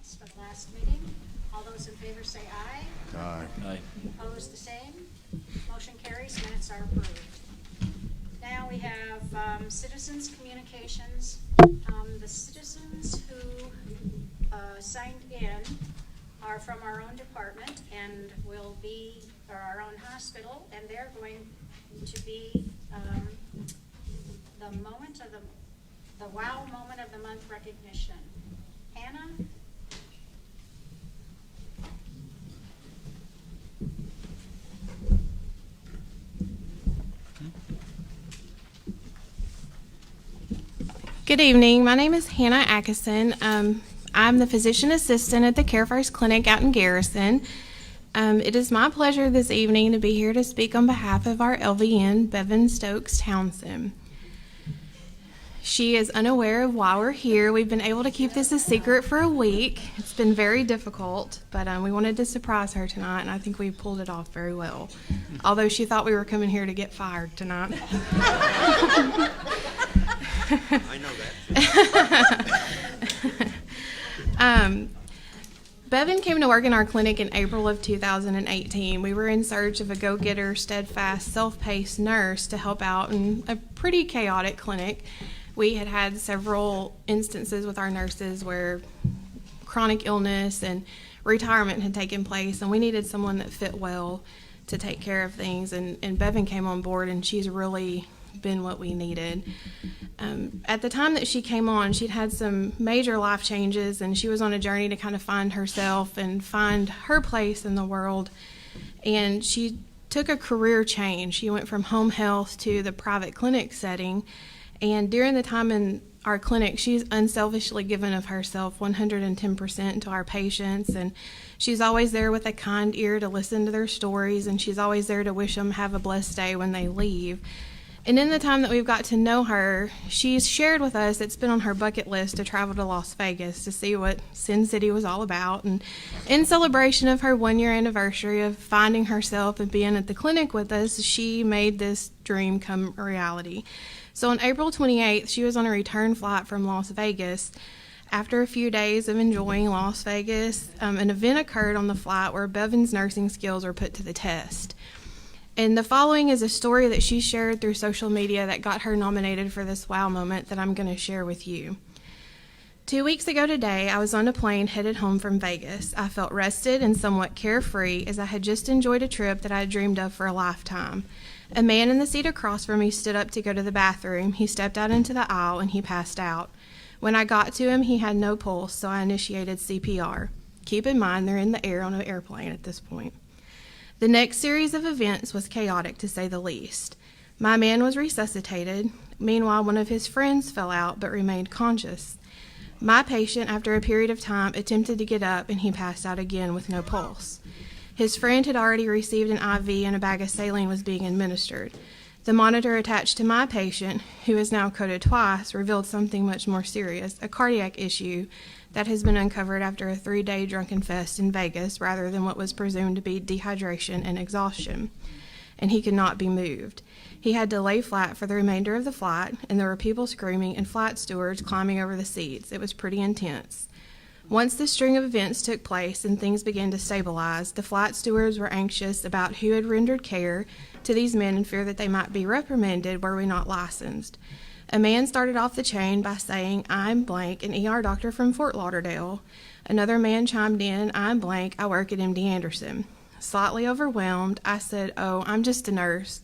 minutes for the last meeting. All those in favor say aye. Aye. Aye. Opposed, the same. Motion carries, minutes are approved. Now we have citizens' communications. The citizens who signed in are from our own department and will be, or our own hospital, and they're going to be the moment of the wow moment of the month recognition. Hannah? Good evening. My name is Hannah Atkinson. I'm the physician assistant at the Care First Clinic out in Garrison. It is my pleasure this evening to be here to speak on behalf of our LVN, Bevan Stokes Townsend. She is unaware of why we're here. We've been able to keep this a secret for a week. It's been very difficult, but we wanted to surprise her tonight, and I think we pulled it off very well. Although she thought we were coming here to get fired tonight. I know that. Bevan came to work in our clinic in April of 2018. We were in search of a go-getter, steadfast, self-paced nurse to help out in a pretty chaotic clinic. We had had several instances with our nurses where chronic illness and retirement had taken place, and we needed someone that fit well to take care of things. And Bevan came on board, and she's really been what we needed. At the time that she came on, she'd had some major life changes, and she was on a journey to kind of find herself and find her place in the world. And she took a career change. She went from home health to the private clinic setting. And during the time in our clinic, she's unselfishly given of herself 110% to our patients. And she's always there with a kind ear to listen to their stories, and she's always there to wish them have a blessed day when they leave. And in the time that we've got to know her, she's shared with us it's been on her bucket list to travel to Las Vegas to see what Sin City was all about. And in celebration of her 1-year anniversary of finding herself and being at the clinic with us, she made this dream come a reality. So on April 28th, she was on a return flight from Las Vegas. After a few days of enjoying Las Vegas, an event occurred on the flight where Bevan's nursing skills were put to the test. And the following is a story that she shared through social media that got her nominated for this wow moment that I'm going to share with you. 2 weeks ago today, I was on a plane headed home from Vegas. I felt rested and somewhat carefree as I had just enjoyed a trip that I had dreamed of for a lifetime. A man in the seat across from me stood up to go to the bathroom. He stepped out into the aisle and he passed out. When I got to him, he had no pulse, so I initiated CPR. Keep in mind, they're in the air on an airplane at this point. The next series of events was chaotic, to say the least. My man was resuscitated. Meanwhile, one of his friends fell out but remained conscious. My patient, after a period of time, attempted to get up, and he passed out again with no pulse. His friend had already received an IV, and a bag of saline was being administered. The monitor attached to my patient, who is now coded twice, revealed something much more serious, a cardiac issue that has been uncovered after a 3-day drunken fest in Vegas rather than what was presumed to be dehydration and exhaustion, and he could not be moved. He had to lay flat for the remainder of the flight, and there were people screaming and flight stewards climbing over the seats. It was pretty intense. Once the string of events took place and things began to stabilize, the flight stewards were anxious about who had rendered care to these men in fear that they might be reprimanded were we not licensed. A man started off the chain by saying, "I'm blank, an ER doctor from Fort Lauderdale." Another man chimed in, "I'm blank, I work at MD Anderson." Slightly overwhelmed, I said, "Oh, I'm just a nurse,"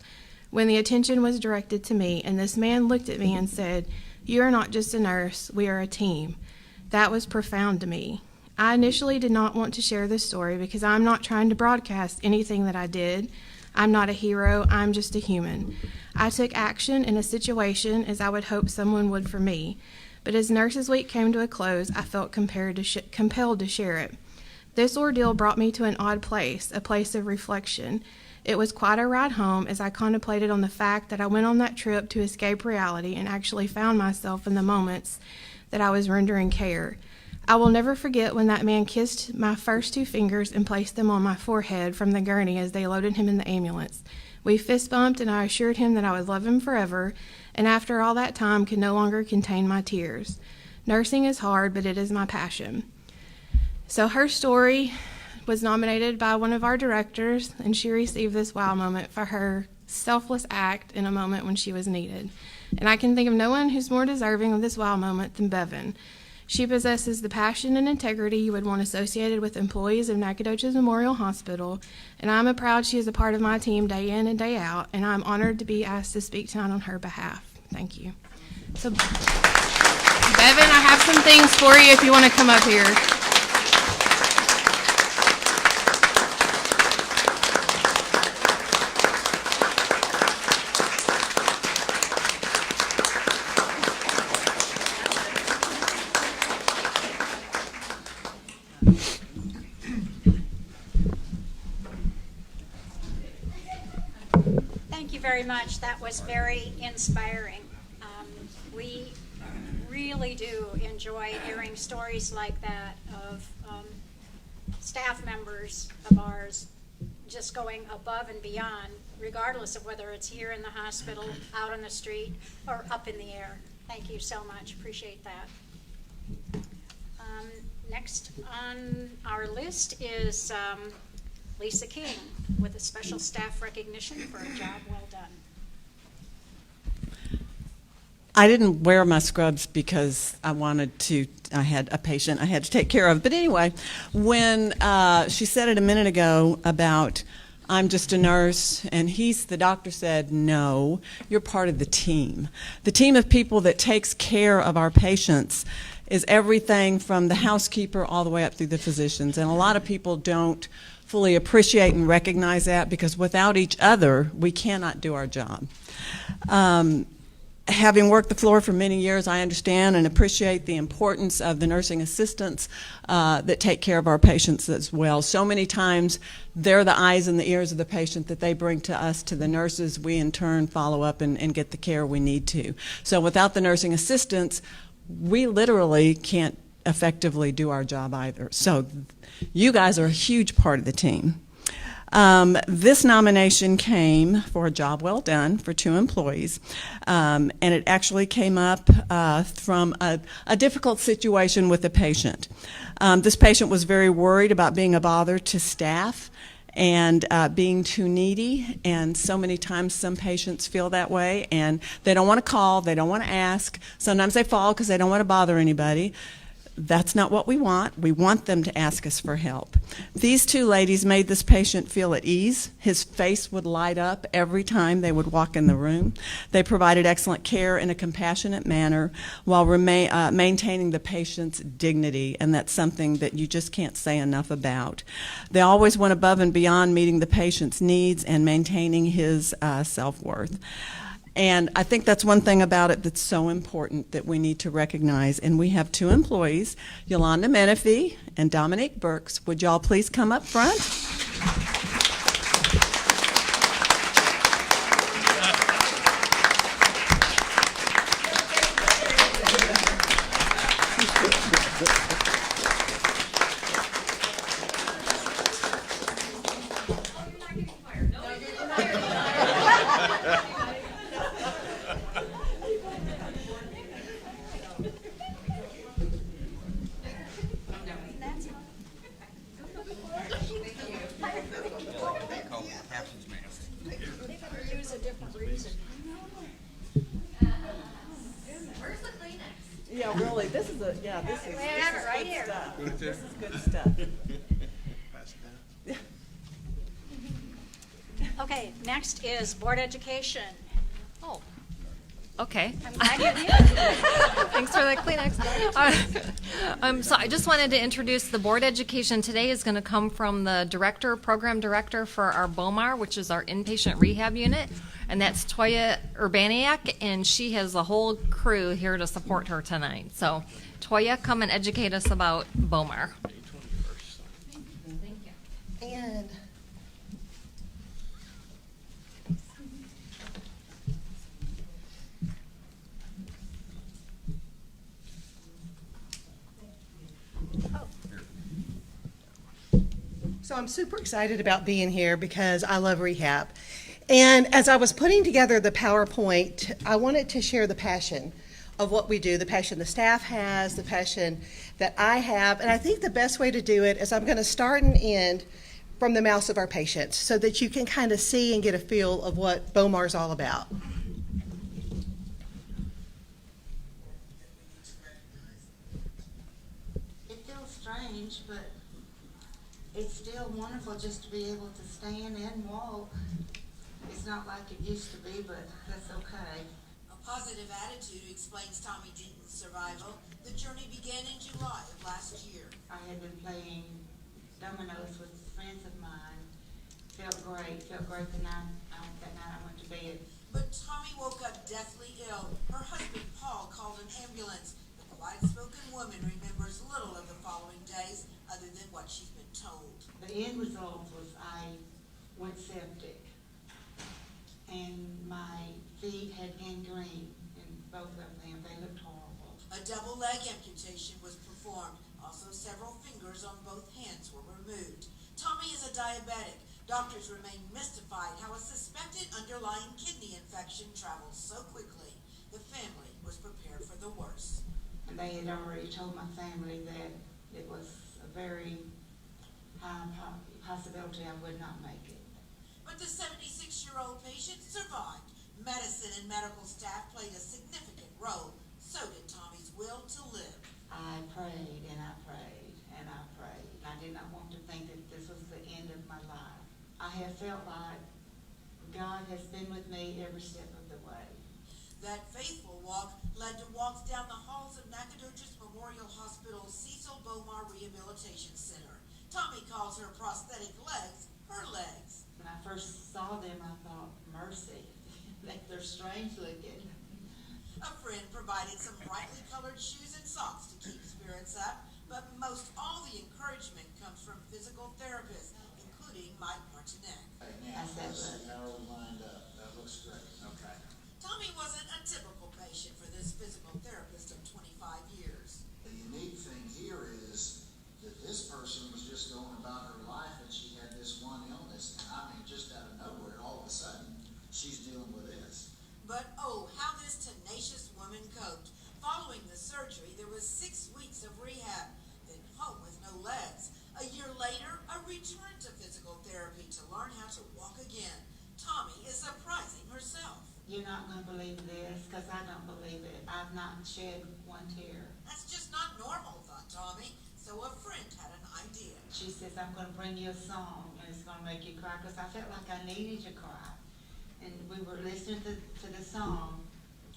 when the attention was directed to me, and this man looked at me and said, "You are not just a nurse, we are a team." That was profound to me. I initially did not want to share this story because I'm not trying to broadcast anything that I did. I'm not a hero, I'm just a human. I took action in a situation as I would hope someone would for me, but as Nurses Week came to a close, I felt compelled to share it. This ordeal brought me to an odd place, a place of reflection. It was quite a ride home as I contemplated on the fact that I went on that trip to escape reality and actually found myself in the moments that I was rendering care. I will never forget when that man kissed my first 2 fingers and placed them on my forehead from the gurney as they loaded him in the ambulance. We fist bumped, and I assured him that I would love him forever, and after all that time could no longer contain my tears. Nursing is hard, but it is my passion. So her story was nominated by one of our directors, and she received this wow moment for her selfless act in a moment when she was needed. And I can think of no one who's more deserving of this wow moment than Bevan. She possesses the passion and integrity you would want associated with employees of Nacogdoches Memorial Hospital, and I'm proud she is a part of my team day in and day out, and I'm honored to be asked to speak tonight on her behalf. Thank you. So, Bevan, I have some things for you if you want to come up here. Thank you very much. That was very inspiring. We really do enjoy hearing stories like that of staff members of ours just going above and beyond, regardless of whether it's here in the hospital, out on the street, or up in the air. Thank you so much. Appreciate that. Next on our list is Lisa King with a special staff recognition for a job well done. I didn't wear my scrubs because I had a patient I had to take care of. But anyway, when she said it a minute ago about I'm just a nurse, and the doctor said, no, you're part of the team. The team of people that takes care of our patients is everything from the housekeeper all the way up through the physicians. And a lot of people don't fully appreciate and recognize that, because without each other, we cannot do our job. Having worked the floor for many years, I understand and appreciate the importance of the nursing assistants that take care of our patients as well. So many times, they're the eyes and the ears of the patient that they bring to us, to the nurses. We, in turn, follow up and get the care we need to. So without the nursing assistants, we literally can't effectively do our job either. So you guys are a huge part of the team. This nomination came for a job well done for 2 employees, and it actually came up from a difficult situation with a patient. This patient was very worried about being a bother to staff and being too needy, and so many times some patients feel that way, and they don't want to call, they don't want to ask. Sometimes they fall because they don't want to bother anybody. That's not what we want. We want them to ask us for help. These 2 ladies made this patient feel at ease. His face would light up every time they would walk in the room. They provided excellent care in a compassionate manner while maintaining the patient's dignity, and that's something that you just can't say enough about. They always went above and beyond meeting the patient's needs and maintaining his self-worth. And I think that's one thing about it that's so important that we need to recognize. And we have 2 employees, Yolanda Menifee and Dominique Burks. Would y'all please come up front? Yeah, really, this is good stuff. This is good stuff. Okay, next is Board Education. Oh, okay. I'm glad you're here. Thanks for the Kleenex. So I just wanted to introduce the board education today is going to come from the program director for our BOMAR, which is our inpatient rehab unit, and that's Toya Urbaniak, and she has a whole crew here to support her tonight. So Toya, come and educate us about BOMAR. Thank you. And so I'm super excited about being here because I love rehab. And as I was putting together the PowerPoint, I wanted to share the passion of what we do, the passion the staff has, the passion that I have. And I think the best way to do it is I'm going to start and end from the mouths of our patients so that you can kind of see and get a feel of what BOMAR is all about. It feels strange, but it's still wonderful just to be able to stand and walk. It's not like it used to be, but that's okay. A positive attitude explains Tommy Deaton's survival. The journey began in July of last year. I had been playing dominoes with friends of mine. Felt great the night I went to bed. But Tommy woke up deathly ill. Her husband, Paul, called an ambulance. The quiet-spoken woman remembers little of the following days other than what she's been told. The end result was I went septic, and my feet had gangrene in both of them. They looked horrible. A double leg amputation was performed. Also, several fingers on both hands were removed. Tommy is a diabetic. Doctors remain mystified how a suspected underlying kidney infection travels so quickly. The family was prepared for the worst. And they had already told my family that it was a very high possibility I would not make it. But the 76-year-old patient survived. Medicine and medical staff played a significant role. So did Tommy's will to live. I prayed and I prayed and I prayed. I did not want to think that this was the end of my life. I have felt like God has been with me every step of the way. That faithful walk led to walks down the halls of Nacogdoches Memorial Hospital's Cecil Bomar Rehabilitation Center. Tommy calls her prosthetic legs her legs. When I first saw them, I thought, mercy, they're strange looking. A friend provided some brightly colored shoes and socks to keep spirits up, but most all the encouragement comes from physical therapists, including Mike Martinek. I said, look, Narrowly lined up. That looks great. Okay. Tommy wasn't a typical patient for this physical therapist of 25 years. The unique thing here is that this person was just going about her life and she had this one illness. And I mean, just out of nowhere, all of a sudden, she's dealing with this. But oh, how this tenacious woman coped. Following the surgery, there was 6 weeks of rehab, then home with no legs. A year later, a return to physical therapy to learn how to walk again. Tommy is surprising herself. you're not going to believe this, because I don't believe it. I've not shed one tear. That's just not normal, thought Tommy. So a friend had an idea. She says, I'm going to bring you a song, and it's going to make you cry, because I felt like I needed to cry. And we were listening to the song,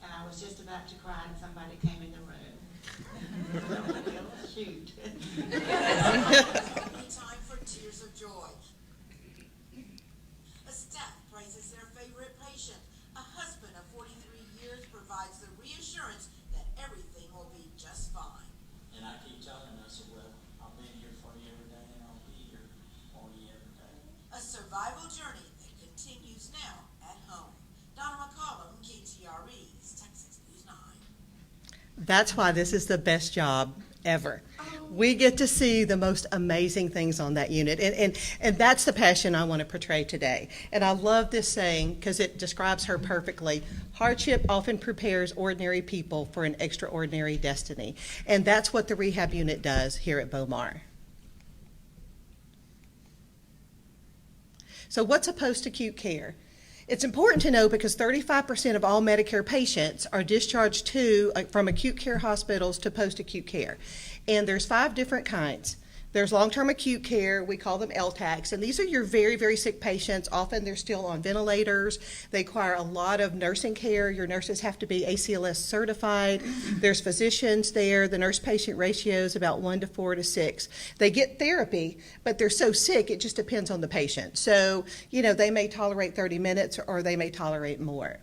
and I was just about to cry, and somebody came in the room. Well, shoot. Only time for tears of joy. A staff praises their favorite patient. A husband of 43 years provides the reassurance that everything will be just fine. And I keep telling her, I said, well, I'll be here for you every day, and I'll be here for you every day. A survival journey that continues now at home. Donna McCollum, KTRE's Texas News 9. That's why this is the best job ever. We get to see the most amazing things on that unit. And that's the passion I want to portray today. And I love this saying because it describes her perfectly. Hardship often prepares ordinary people for an extraordinary destiny. And that's what the rehab unit does here at Bomar. So what's a post-acute care? It's important to know because 35% of all Medicare patients are discharged from acute care hospitals to post-acute care. And there's 5 different kinds. There's long-term acute care, we call them LTACs, and these are your very, very sick patients. Often they're still on ventilators. They require a lot of nursing care. Your nurses have to be ACLS certified. There's physicians there. The nurse-patient ratio is about 1 to 4 to 6. They get therapy, but they're so sick, it just depends on the patient. So, they may tolerate 30 minutes or they may tolerate more.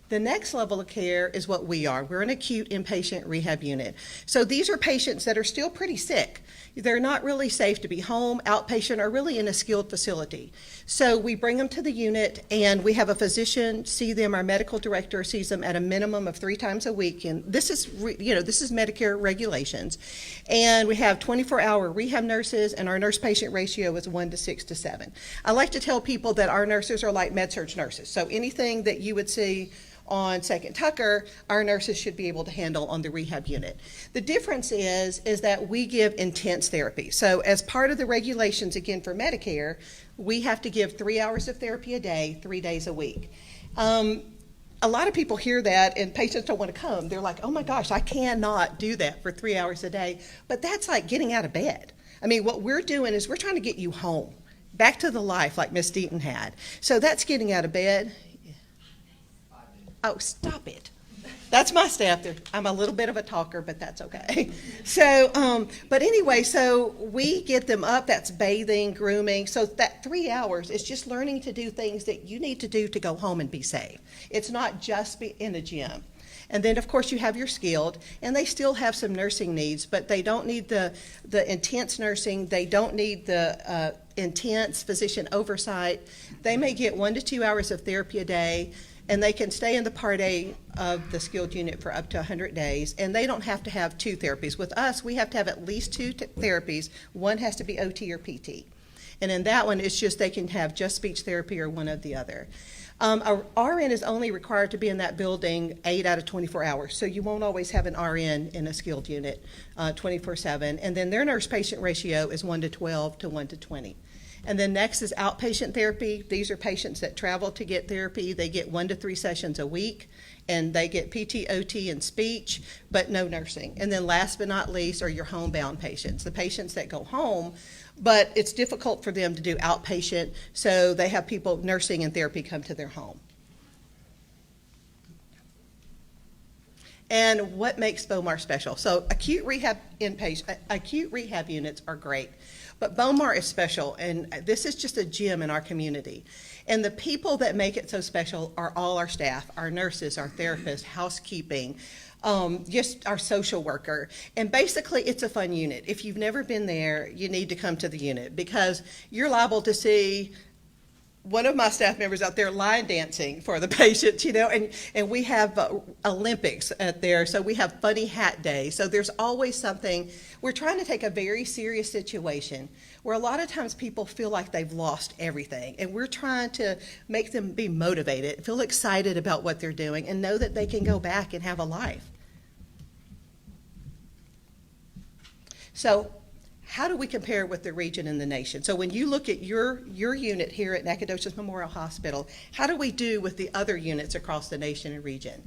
The next level of care is what we are. We're an acute inpatient rehab unit. So these are patients that are still pretty sick. They're not really safe to be home, outpatient, or really in a skilled facility. So we bring them to the unit, and we have a physician see them. Our medical director sees them at a minimum of 3 times a week. And this is Medicare regulations. And we have 24-hour rehab nurses, and our nurse-patient ratio is 1 to 6 to 7. I like to tell people that our nurses are like med-surg nurses. So anything that you would see on Second Tucker, our nurses should be able to handle on the rehab unit. The difference is that we give intense therapy. So as part of the regulations, again, for Medicare, we have to give 3 hours of therapy a day, 3 days a week. A lot of people hear that and patients don't want to come. They're like, oh my gosh, I cannot do that for 3 hours a day. But that's like getting out of bed. I mean, what we're doing is we're trying to get you home, back to the life like Miss Deaton had. So that's getting out of bed. Oh, stop it. That's my staff. I'm a little bit of a talker, but that's okay. So, but anyway, so we get them up. That's bathing, grooming. So that 3 hours is just learning to do things that you need to do to go home and be safe. It's not just be in a gym. And then, of course, you have your skilled, and they still have some nursing needs, but they don't need the intense nursing. They don't need the intense physician oversight. They may get 1 to 2 hours of therapy a day, and they can stay in the Part A of the skilled unit for up to 100 days, and they don't have to have 2 therapies. With us, we have to have at least 2 therapies. One has to be OT or PT. And in that one, it's just they can have just speech therapy or one of the other. A RN is only required to be in that building 8 out of 24 hours, so you won't always have an RN in a skilled unit 24/7. And then their nurse-patient ratio is 1 to 12 to 1 to 20. And then next is outpatient therapy. These are patients that travel to get therapy. They get 1 to 3 sessions a week, and they get PT, OT, and speech, but no nursing. And then last but not least are your homebound patients, the patients that go home, but it's difficult for them to do outpatient, so they have people, nursing and therapy, come to their home. And what makes Bomar special? So acute rehab units are great, but Bomar is special, and this is just a gem in our community. And the people that make it so special are all our staff, our nurses, our therapists, housekeeping, just our social worker. And basically, it's a fun unit. If you've never been there, you need to come to the unit because you're liable to see one of my staff members out there line dancing for the patients, you know, and we have Olympics at there, so we have funny hat day. So there's always something. We're trying to take a very serious situation where a lot of times people feel like they've lost everything, and we're trying to make them be motivated, feel excited about what they're doing, and know that they can go back and have a life. So how do we compare with the region and the nation? So when you look at your unit here at Nacogdoches Memorial Hospital, how do we do with the other units across the nation and region?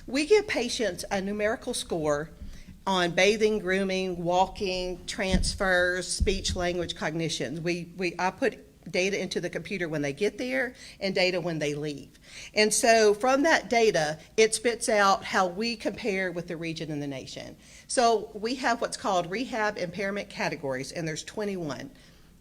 We give patients a numerical score on bathing, grooming, walking, transfers, speech, language, cognition. I put data into the computer when they get there and data when they leave. And so from that data, it spits out how we compare with the region and the nation. So we have what's called rehab impairment categories, and there's 21.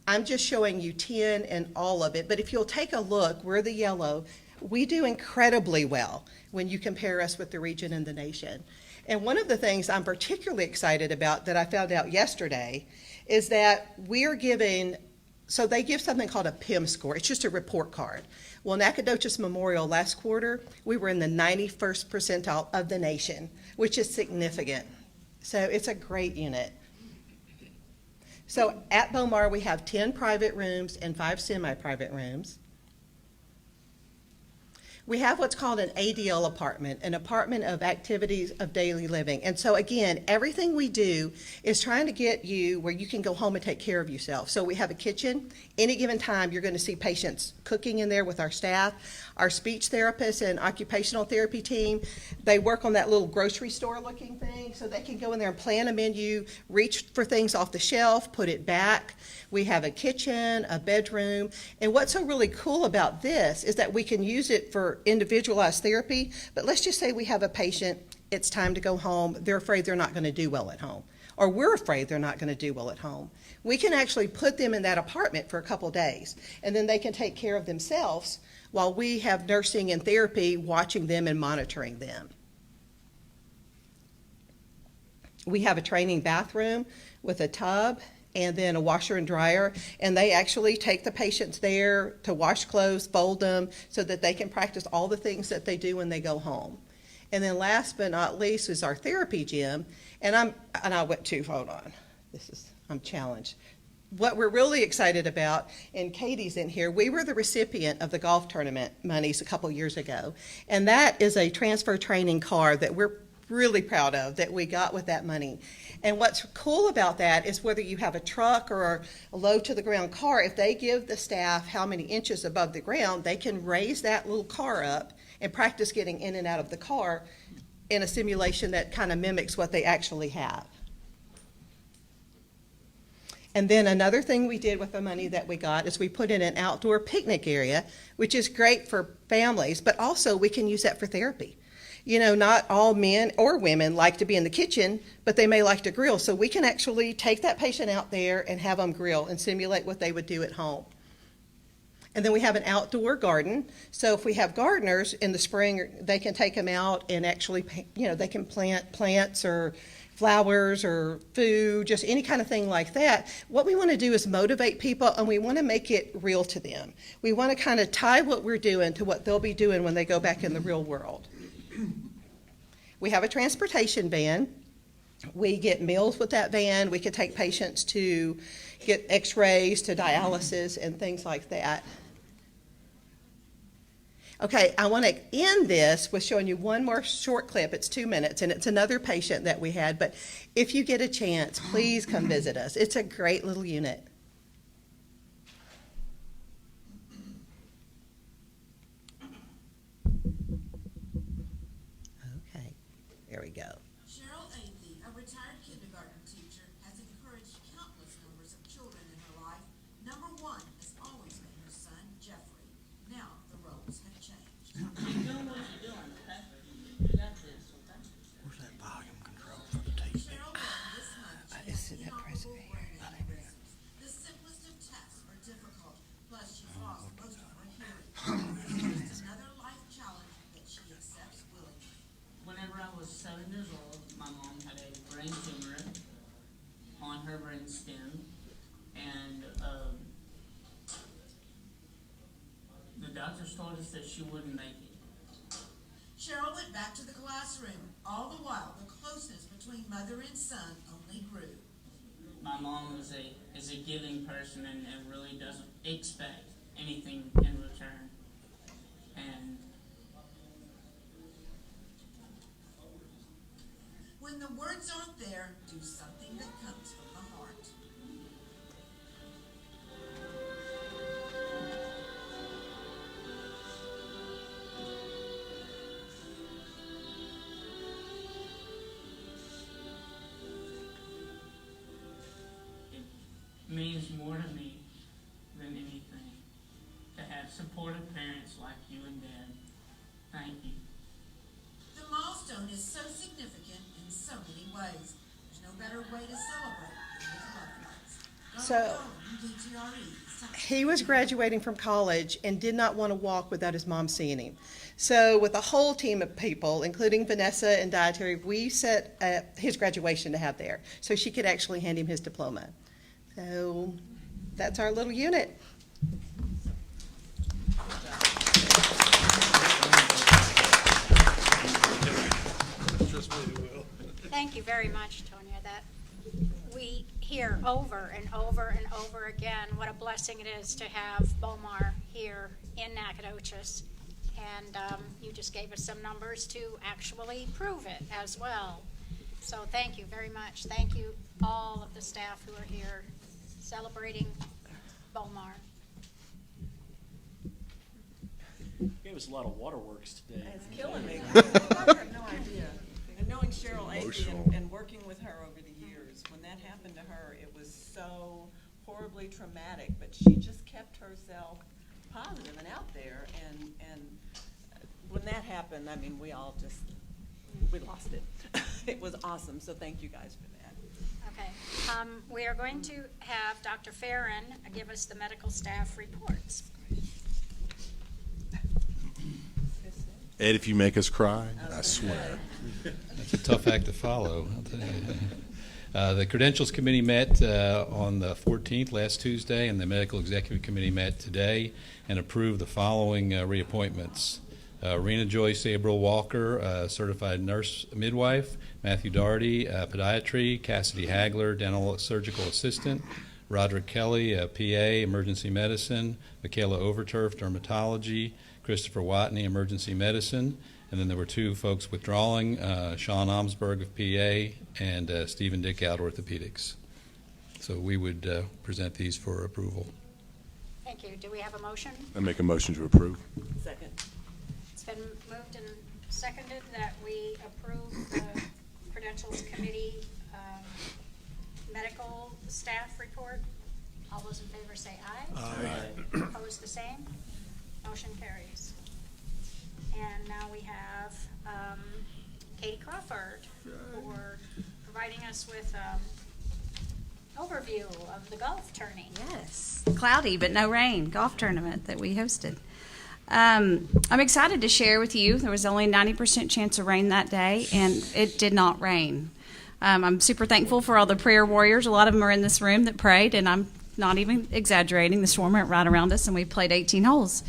I'm just showing you 10 and all of it, but if you'll take a look, we're the yellow. We do incredibly well when you compare us with the region and the nation. And one of the things I'm particularly excited about that I found out yesterday is that we're giving, so they give something called a PIM score. It's just a report card. Well, Nacogdoches Memorial last quarter, we were in the 91st percentile of the nation, which is significant. So it's a great unit. So at Bomar, we have 10 private rooms and 5 semi-private rooms. We have what's called an ADL apartment, an apartment of activities of daily living. And so again, everything we do is trying to get you where you can go home and take care of yourself. So we have a kitchen. Any given time, you're going to see patients cooking in there with our staff. Our speech therapist and occupational therapy team, they work on that little grocery store looking thing, so they can go in there and plan a menu, reach for things off the shelf, put it back. We have a kitchen, a bedroom, and what's so really cool about this is that we can use it for individualized therapy, but let's just say we have a patient, it's time to go home, they're afraid they're not going to do well at home, or we're afraid they're not going to do well at home. We can actually put them in that apartment for a couple days, and then they can take care of themselves while we have nursing and therapy watching them and monitoring them. We have a training bathroom with a tub and then a washer and dryer, and they actually take the patients there to wash clothes, fold them, so that they can practice all the things that they do when they go home. And then last but not least is our therapy gym, and I went to, hold on, I'm challenged. what we're really excited about, and Katie's in here, we were the recipient of the golf tournament monies a couple years ago. And that is a transfer training card that we're really proud of that we got with that money. And what's cool about that is whether you have a truck or a low to the ground car, if they give the staff how many inches above the ground, they can raise that little car up and practice getting in and out of the car in a simulation that kind of mimics what they actually have. And then another thing we did with the money that we got is we put in an outdoor picnic area, which is great for families, but also we can use that for therapy. You know, not all men or women like to be in the kitchen, but they may like to grill. So we can actually take that patient out there and have them grill and simulate what they would do at home. And then we have an outdoor garden. So if we have gardeners in the spring, they can take them out and actually, you know, they can plant plants or flowers or food, just any kind of thing like that. What we want to do is motivate people, and we want to make it real to them. We want to kind of tie what we're doing to what they'll be doing when they go back in the real world. We have a transportation van. We get meals with that van. We can take patients to get x-rays, to dialysis, and things like that. Okay, I want to end this with showing you one more short clip. It's 2 minutes, and it's another patient that we had. But if you get a chance, please come visit us. It's a great little unit. Okay, there we go. Cheryl Athey, a retired kindergarten teacher, has encouraged countless numbers of children in her life. Number one has always been her son, Jeffrey. Now the roles have changed. Where's that volume control for the TV? Cheryl learned this month she has inoperable brain aneurysms. The simplest of tests are difficult, plus she's lost most of her hearing. It's just another life challenge that she accepts willingly. Whenever I was 7 years old, my mom had a brain tumor on her brain stem, and the doctors told us that she wouldn't make it. Cheryl went back to the classroom. All the while, the closeness between mother and son only grew. My mom is a giving person and really doesn't expect anything in return. And When the words aren't there, do something that comes from the heart. it means more to me than anything to have supportive parents like you and Dad. Thank you. The milestone is so significant in so many ways. There's no better way to celebrate than with loved ones. So- He was graduating from college and did not want to walk without his mom seeing him. So with a whole team of people, including Vanessa and Dietary, we set his graduation to have there so she could actually hand him his diploma. So that's our little unit. Thank you very much, Tonya. That we hear over and over and over again what a blessing it is to have BOMAR here in Nacogdoches. And you just gave us some numbers to actually prove it as well. So thank you very much. Thank you all of the staff who are here celebrating BOMAR. Gave us a lot of waterworks today. It's killing me. I have no idea. And knowing Cheryl Athey and working with her over the years, when that happened to her, it was so horribly traumatic, but she just kept herself positive and out there. And when that happened, I mean, we lost it. It was awesome. So thank you guys for that. Okay. We are going to have Dr. Farron give us the medical staff reports. Ed, if you make us cry, I swear. That's a tough act to follow, I'll tell you. The Credentials Committee met on the 14th, last Tuesday, and the Medical Executive Committee met today and approved the following reappointments. Rena Joyce Abril Walker, certified nurse midwife. Matthew Daugherty, podiatry. Cassidy Hagler, dental surgical assistant. Roderick Kelly, PA, emergency medicine, Michaela Overturf, dermatology, Christopher Watney, emergency medicine, and then there were 2 folks withdrawing, Sean Omsberg of PA and Stephen Dickout, orthopedics. So we would present these for approval. Thank you. Do we have a motion? I make a motion to approve. Second. It's been moved and seconded that we approve the Credentials Committee medical staff report. All those in favor say aye. Aye. Opposed, the same. Motion carries. And now we have Katie Crawford for providing us with overview of the golf tourney. Yes, cloudy but no rain golf tournament that we hosted. I'm excited to share with you, there was only 90% chance of rain that day, and it did not rain. I'm super thankful for all the prayer warriors. A lot of them are in this room that prayed, and I'm not even exaggerating. The storm went right around us, and we played 18 holes.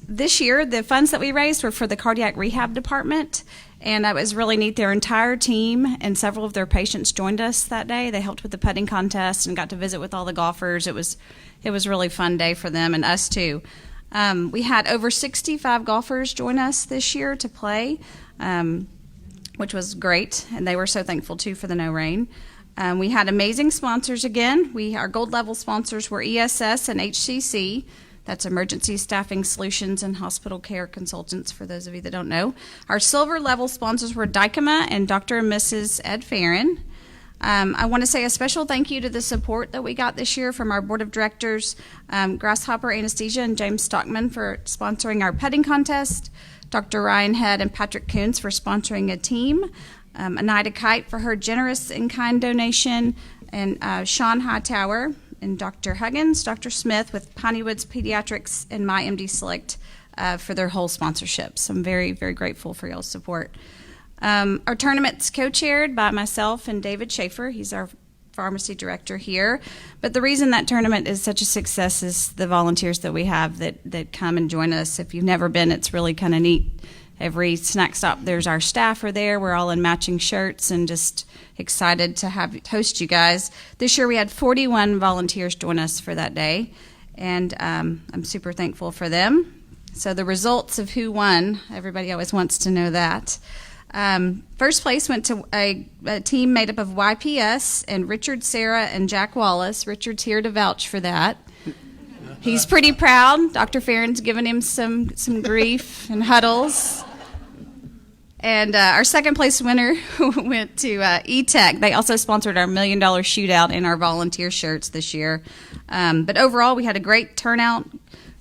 This year, the funds that we raised were for the cardiac rehab department, and it was really neat. Their entire team and several of their patients joined us that day. They helped with the putting contest and got to visit with all the golfers. It was a really fun day for them and us too. We had over 65 golfers join us this year to play, which was great, and they were so thankful too for the no rain. We had amazing sponsors again. Our gold level sponsors were ESS and HCC. That's Emergency Staffing Solutions and Hospital Care Consultants, for those of you that don't know. Our silver level sponsors were Dykema and Dr. and Mrs. Ed Farron. I want to say a special thank you to the support that we got this year from our board of directors, Grasshopper Anesthesia and James Stockman for sponsoring our putting contest, Dr. Ryan Head and Patrick Coons for sponsoring a team, Anita Kite for her generous in-kind donation, and Sean Hightower and Dr. Huggins, Dr. Smith with Piney Woods Pediatrics and MyMD Select for their whole sponsorships. I'm very, very grateful for y'all's support. Our tournament's co-chaired by myself and David Schaefer. He's our pharmacy director here. But the reason that tournament is such a success is the volunteers that we have that come and join us. If you've never been, it's really kind of neat. Every snack stop, there's our staff are there. We're all in matching shirts and just excited to host you guys. This year we had 41 volunteers join us for that day, and I'm super thankful for them. So the results of who won, everybody always wants to know that. First place went to a team made up of YPS and Richard, Sarah, and Jack Wallace. Richard's here to vouch for that. He's pretty proud. Dr. Farron's given him some grief and huddles. And our second place winner went to E-Tech. They also sponsored our $1 Million Shootout in our volunteer shirts this year. But overall, we had a great turnout,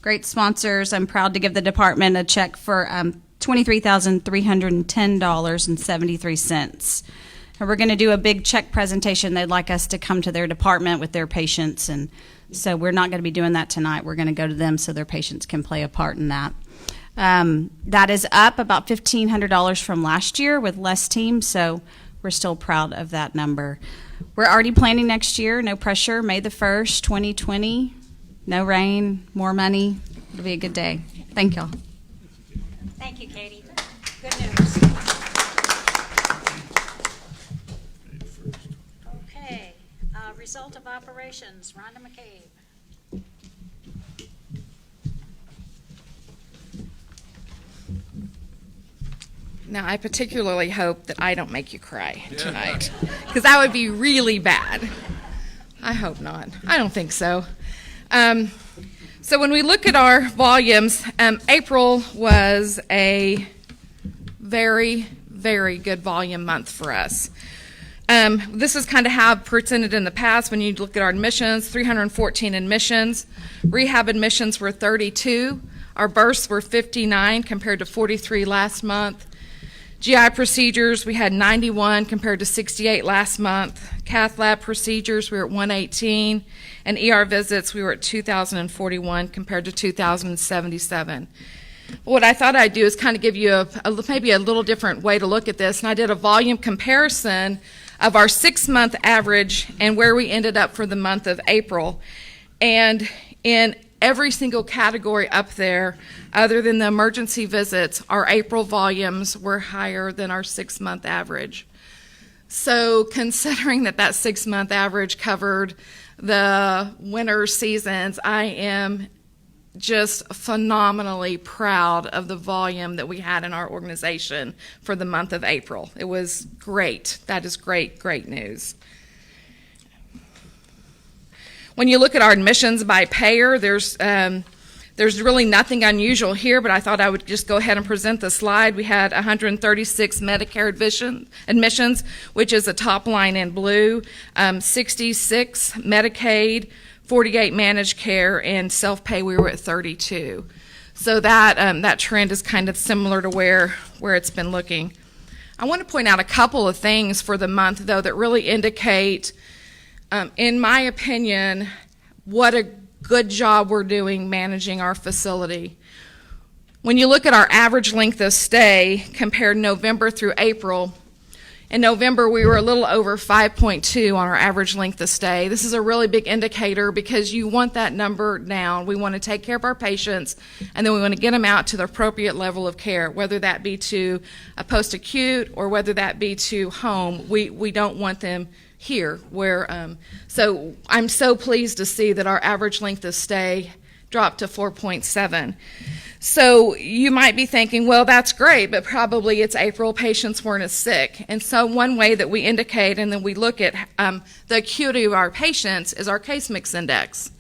great sponsors. I'm proud to give the department a check for $23,310.73. And we're going to do a big check presentation. They'd like us to come to their department with their patients, and so we're not going to be doing that tonight. We're going to go to them so their patients can play a part in that. That is up about $1,500 from last year with less teams, so we're still proud of that number. We're already planning next year, no pressure, May the 1st, 2020. No rain, more money. It'll be a good day. Thank y'all. Thank you, Katie. Good news. Okay, result of operations, Rhonda McCabe. Now, I particularly hope that I don't make you cry tonight, because that would be really bad. I hope not. I don't think so. So when we look at our volumes, April was a very, very good volume month for us. This is kind of how I've presented in the past. When you look at our admissions, 314 admissions. Rehab admissions were 32. Our births were 59 compared to 43 last month. GI procedures, we had 91 compared to 68 last month. Cath lab procedures, we were at 118. And ER visits, we were at 2,041 compared to 2,077. What I thought I'd do is kind of give you maybe a little different way to look at this. And I did a volume comparison of our 6-month average and where we ended up for the month of April. And in every single category up there, other than the emergency visits, our April volumes were higher than our 6-month average. So considering that 6-month average covered the winter seasons, I am just phenomenally proud of the volume that we had in our organization for the month of April. It was great. That is great, great news. When you look at our admissions by payer, there's really nothing unusual here, but I thought I would just go ahead and present the slide. We had 136 Medicare admissions, which is the top line in blue, 66 Medicaid, 48 managed care, and self-pay we were at 32. So that trend is kind of similar to where it's been looking. I want to point out a couple of things for the month, though, that really indicate, in my opinion, what a good job we're doing managing our facility. When you look at our average length of stay compared November through April, in November we were a little over 5.2 on our average length of stay. This is a really big indicator because you want that number down. We want to take care of our patients, and then we want to get them out to the appropriate level of care, whether that be to a post-acute or whether that be to home. We don't want them here where so I'm so pleased to see that our average length of stay dropped to 4.7. So you might be thinking, well, that's great, but probably it's April, patients weren't as sick. And so one way that we indicate and then we look at the acuity of our patients is our case mix index.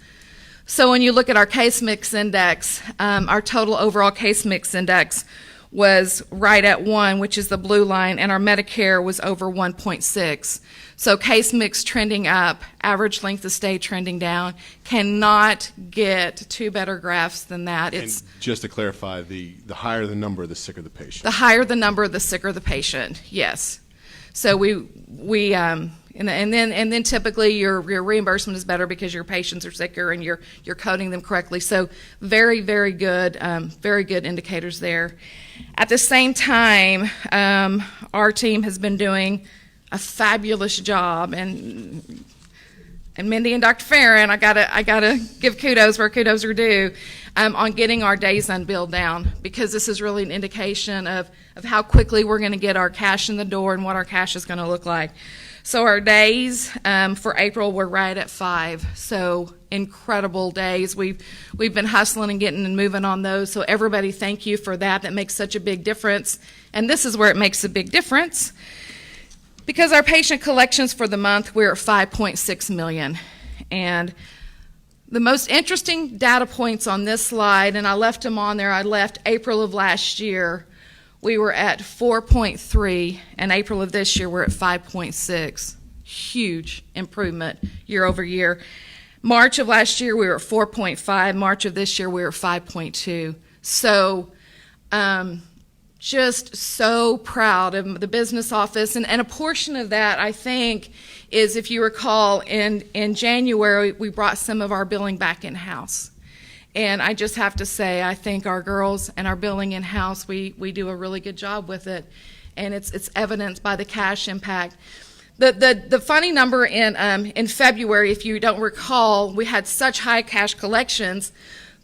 So when you look at our case mix index, our total overall case mix index was right at 1, which is the blue line, and our Medicare was over 1.6. So case mix trending up, average length of stay trending down. Cannot get two better graphs than that. And just to clarify, the higher the number, the sicker the patient. The higher the number, the sicker the patient. Yes. So and then typically your reimbursement is better because your patients are sicker and you're coding them correctly. So very, very good indicators there. At the same time, our team has been doing a fabulous job, and Mindy and Dr. Farron, I gotta give kudos where kudos are due, on getting our days unbilled down, because this is really an indication of how quickly we're going to get our cash in the door and what our cash is going to look like. So our days for April were right at 5. So incredible days. We've been hustling and getting and moving on those. So everybody, thank you for that. That makes such a big difference. And this is where it makes a big difference, because our patient collections for the month, we're at 5.6 million. And the most interesting data points on this slide, and I left them on there, I left April of last year, we were at 4.3, and April of this year we're at 5.6. Huge improvement year over year. March of last year we were at 4.5. March of this year we were at 5.2. So just so proud of the business office. And a portion of that, I think, is, if you recall, in January we brought some of our billing back in-house. And I just have to say, I think our girls and our billing in-house, we do a really good job with it, and it's evidenced by the cash impact. The funny number in February, if you don't recall, we had such high cash collections,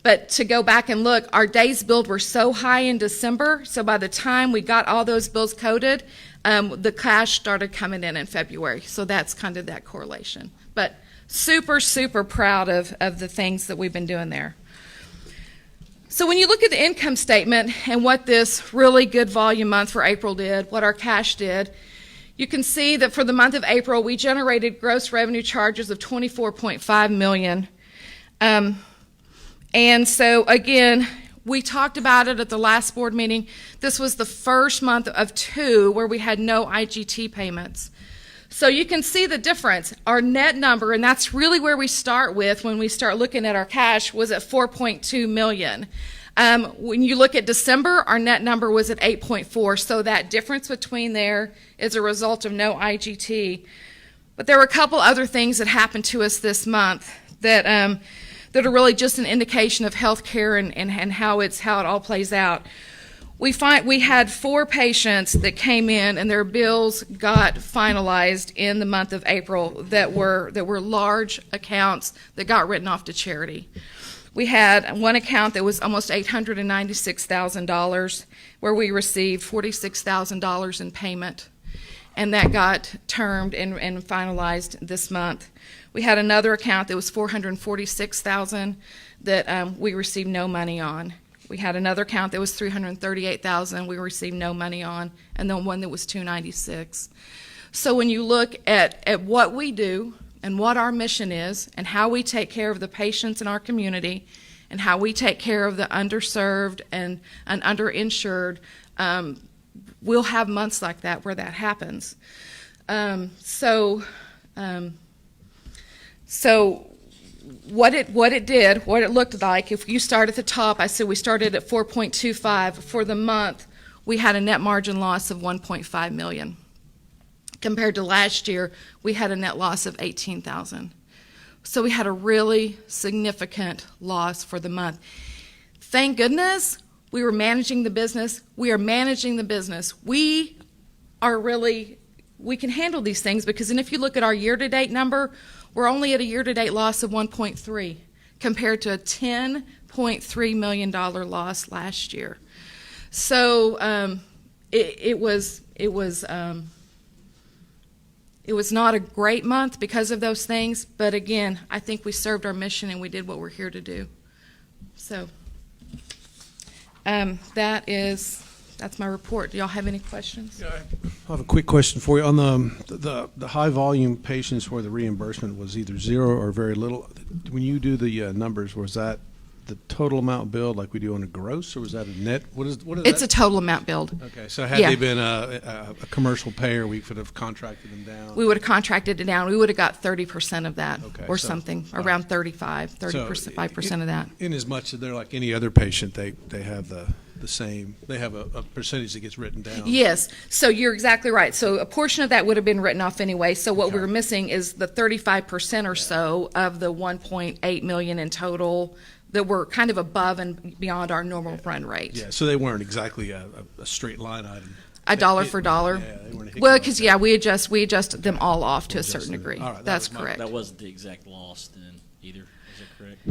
but to go back and look, our days billed were so high in December, so by the time we got all those bills coded, the cash started coming in February. So that's kind of that correlation. But super, super proud of the things that we've been doing there. So when you look at the income statement and what this really good volume month for April did, what our cash did, you can see that for the month of April, we generated gross revenue charges of $24.5 million. And so, again, we talked about it at the last board meeting. This was the first month of 2 where we had no IGT payments. So you can see the difference. Our net number, and that's really where we start with when we start looking at our cash, was at $4.2 million. When you look at December, our net number was at 8.4. So that difference between there is a result of no IGT. But there were a couple other things that happened to us this month that are really just an indication of healthcare and how it all plays out. We had 4 patients that came in and their bills got finalized in the month of April that were large accounts that got written off to charity. We had one account that was almost $896,000 where we received $46,000 in payment, and that got termed and finalized this month. We had another account that was $446,000 that we received no money on. We had another account that was $338,000 we received no money on, and then one that was $296,000. So when you look at what we do and what our mission is and how we take care of the patients in our community and how we take care of the underserved and underinsured, we'll have months like that where that happens. So what it looked like, if you start at the top, I said we started at 4.25. For the month, we had a net margin loss of $1.5 million. Compared to last year, we had a net loss of $18,000. So we had a really significant loss for the month. Thank goodness we were managing the business. We are managing the business. We can handle these things because, and if you look at our year-to-date number, we're only at a year-to-date loss of 1.3 compared to a $10.3 million loss last year. So it was not a great month because of those things, but again, I think we served our mission and we did what we're here to do. So that's my report. Do y'all have any questions? Yeah, I have a quick question for you. On the high volume patients where the reimbursement was either zero or very little, when you do the numbers, was that the total amount billed like we do on a gross, or was that a net? What is it's that? a total amount billed. Okay, so had they been a commercial payer, we could have contracted them down? We would have contracted it down. We would have got 30% of that, or so, something, around 35% of that. In as much as they're like any other patient, they have the same, they have a percentage that gets written down. Yes, so you're exactly right. So a portion of that would have been written off anyway. So what we were missing is the 35% or so of the 1.8 million in total that were kind of above and beyond our normal run rate. Yeah, so they weren't exactly a straight line item. A dollar for dollar. Yeah, they weren't well, because we adjust them all off to a certain degree. All right, that's correct. That wasn't the exact loss then either. Is that correct?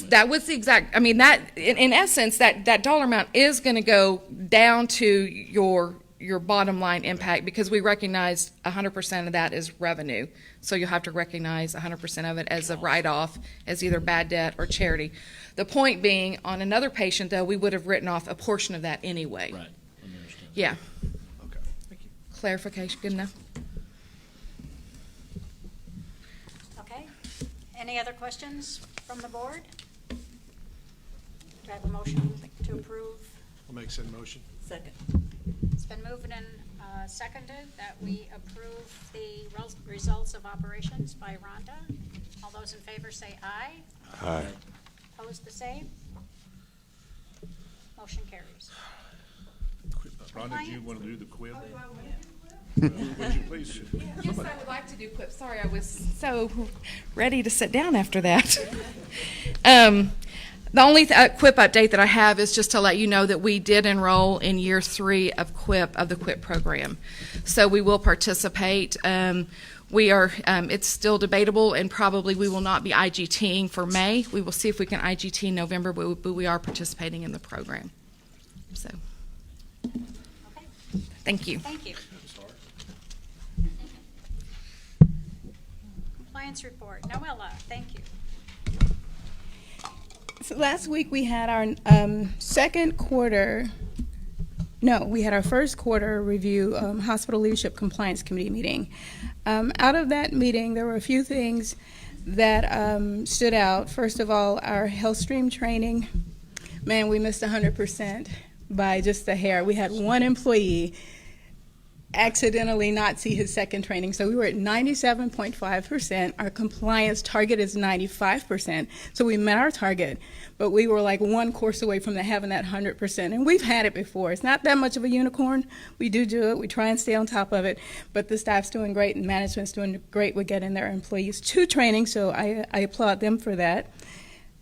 That was the exact. I mean, that in essence, that dollar amount is going to go down to your bottom line impact because we recognize 100% of that is revenue. So you'll have to recognize 100% of it as a write-off, as either bad debt or charity. The point being, on another patient, though, we would have written off a portion of that anyway. Right. I understand. Yeah. Okay. Thank you. Clarification, good enough? Okay. Any other questions from the board? Do I have a motion to approve? I'll make said motion. Second. It's been moved and seconded that we approve the results of operations by Rhonda. All those in favor say aye. Aye. Opposed the same. Motion carries. Rhonda, do you want to do the quib? Would you please? Yes, I would like to do quip. Sorry, I was so ready to sit down after that. The only quip update that I have is just to let you know that we did enroll in year 3 of the quip program. So we will participate. We are, it's still debatable, and probably we will not be IGTing for May. We will see if we can IGT in November, but we are participating in the program. So, Okay. thank you. Thank you. Compliance report. Noella, thank you. So last week we had our we had our first quarter review hospital leadership compliance committee meeting. Out of that meeting, there were a few things that stood out. First of all, our HealthStream training, man, we missed 100% by just a hair. We had one employee accidentally not see his second training. So we were at 97.5%. Our compliance target is 95%. So we met our target, but we were like one course away from having that 100%. And we've had it before. It's not that much of a unicorn. We do it. We try and stay on top of it. But the staff's doing great and management's doing great with getting their employees to training. So I applaud them for that.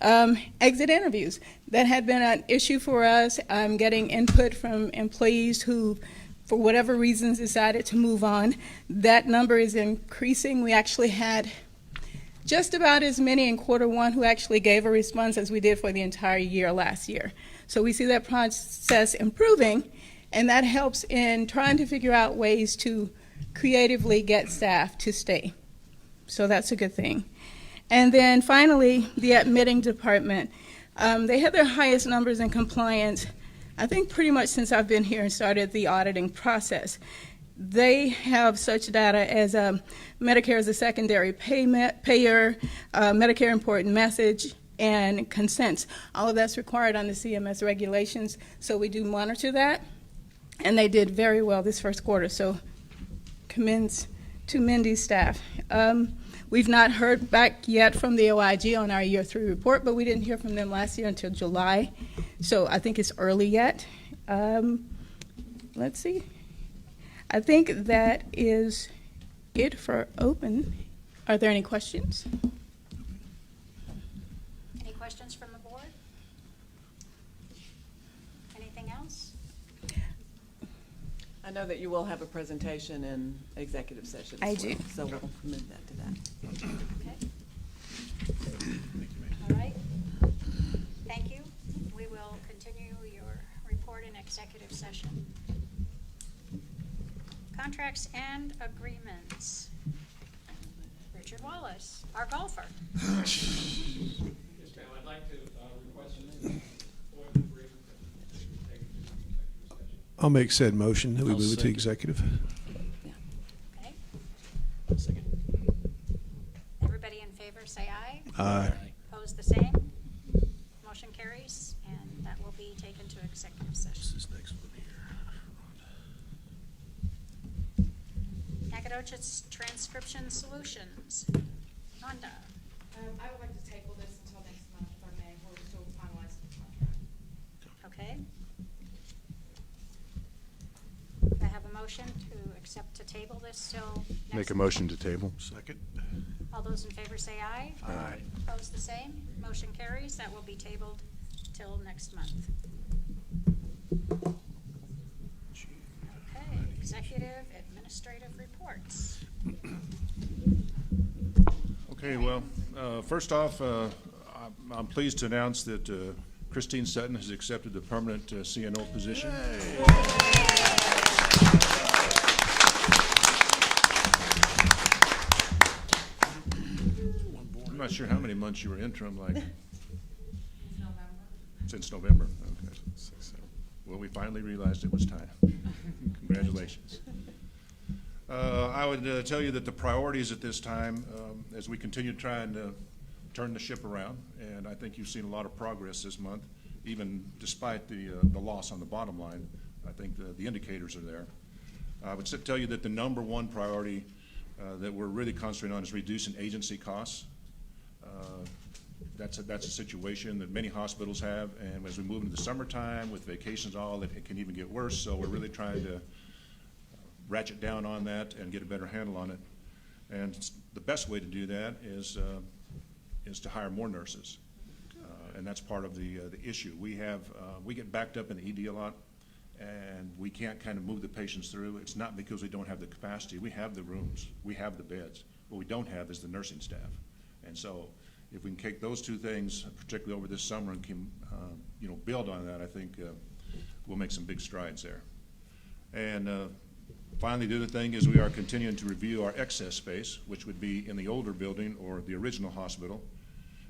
Exit interviews. That had been an issue for us. Getting input from employees who, for whatever reasons, decided to move on. That number is increasing. We actually had just about as many in quarter 1 who actually gave a response as we did for the entire year last year. So we see that process improving, and that helps in trying to figure out ways to creatively get staff to stay. So that's a good thing. And then finally, the admitting department. They had their highest numbers in compliance, I think pretty much since I've been here and started the auditing process. They have such data as Medicare as a secondary payer, Medicare important message, and consents. All of that's required on the CMS regulations, so we do monitor that. And they did very well this first quarter, so commends to Mindy's staff. We've not heard back yet from the OIG on our year 3 report, but we didn't hear from them last year until July, so I think it's early yet. Let's see. I think that is it for open. Are there any questions? Any questions from the board? Anything else? I know that you will have a presentation in executive session as I well, do. so we'll move that to that. Okay. All right. Thank you. We will continue your report in executive session. Contracts and agreements. Richard Wallace, our golfer. Yes, ma'am. I'd like to request an employment agreement that we take to executive session. I'll make said motion that we I'll move it to second. executive. Okay. Second. Everybody in favor, say aye. Aye. Opposed, the same. Motion carries, and that will be taken to executive session. Nacogdoches Transcription Solutions. Rhonda. I would like to table this until next month, if I may, we're still finalizing the contract. Okay. I have a motion to accept to table this till next. Make a motion to table. Second. All those in favor say aye. Aye. Opposed, the same. Motion carries. That will be tabled till next month. Okay, executive administrative reports. Okay, well, first off, I'm pleased to announce that Christine Sutton has accepted the permanent CNO position. I'm not sure how many months you were interim, like? Since November. Okay. Well, we finally realized it was time. Congratulations. I would tell you that the priorities at this time, as we continue trying to turn the ship around, and I think you've seen a lot of progress this month, even despite the loss on the bottom line. I think the indicators are there. I would tell you that the number one priority that we're really concentrating on is reducing agency costs. That's a situation that many hospitals have, and as we move into the summertime with vacations and all, it can even get worse. So we're really trying to ratchet down on that and get a better handle on it. And the best way to do that is to hire more nurses, and that's part of the issue. We get backed up in the ED a lot, and we can't kind of move the patients through. It's not because we don't have the capacity. We have the rooms, we have the beds. What we don't have is the nursing staff, and so if we can take those two things, particularly over this summer, and can build on that, I think we'll make some big strides there. And finally, the other thing is we are continuing to review our excess space, which would be in the older building or the original hospital.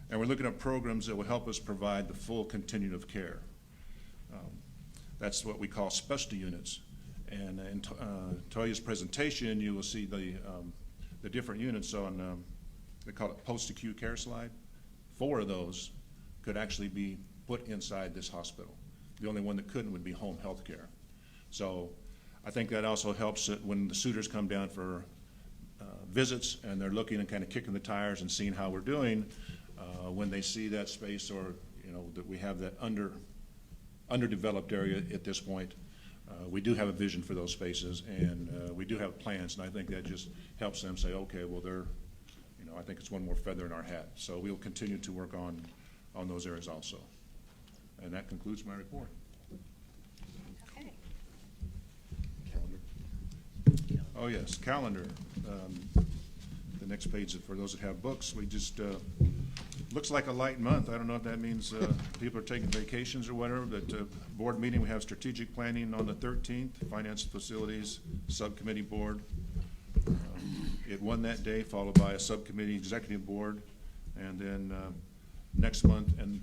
And we're looking at programs that will help us provide the full continuum of care. That's what we call specialty units. And in Toya's presentation, you will see the different units on, they call it post-acute care slide. 4 of those could actually be put inside this hospital. The only one that couldn't would be home health care. So I think that also helps when the suitors come down for visits and they're looking and kind of kicking the tires and seeing how we're doing, when they see that space or that we have that underdeveloped area at this point, we do have a vision for those spaces, and we do have plans, and I think that just helps them say, okay, well, I think it's one more feather in our hat. So we'll continue to work on those areas also. And that concludes my report. Okay. Oh, yes, calendar. The next page, for those that have books, we just, looks like a light month. I don't know if that means people are taking vacations or whatever, but board meeting, we have strategic planning on the 13th, finance and facilities, subcommittee board. it won that day, followed by a subcommittee executive board, and then next month, and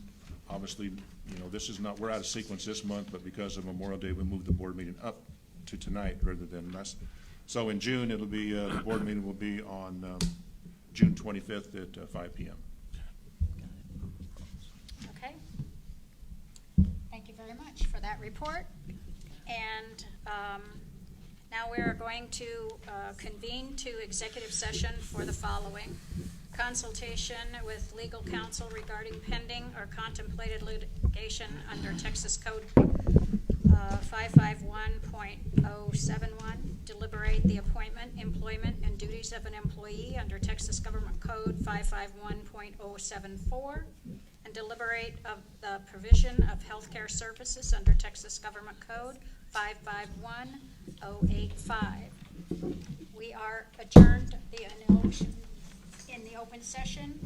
obviously, you know, this is not, we're out of sequence this month, but because of Memorial Day, we moved the board meeting up to tonight rather than last. So in June, it'll be, the board meeting will be on June 25th at 5 p.m. Okay. Thank you very much for that report. And now we are going to convene to executive session for the following: consultation with legal counsel regarding pending or contemplated litigation under Texas Code 551.071, deliberate the appointment, employment, and duties of an employee under Texas Government Code 551.074, and deliberate of the provision of healthcare services under Texas Government Code 551.085. We are adjourned in the open session.